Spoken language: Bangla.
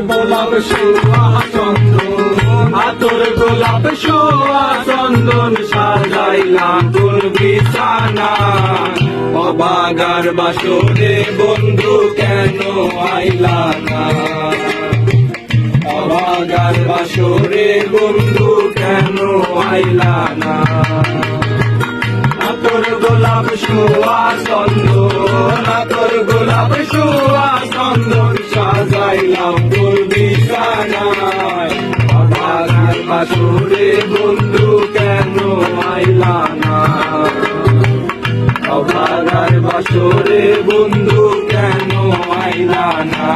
গোলাপ শোয়া চন্দন, আতর গোলাপ শোয়া চন্দন, সাজাইলাম তোর বিছানা। অবাগার বাসরে বন্ধু কেন আইলা না? অবাগার বাসরে বন্ধু কেন আইলা না? আতর গোলাপ শোয়া চন্দন, আতর গোলাপ শোয়া চন্দন, সাজাইলাম তোর বিছানায়। অবাগার বাসরে বন্ধু কেন আইলা না? অবাগার বাসরে বন্ধু কেন আইলা না?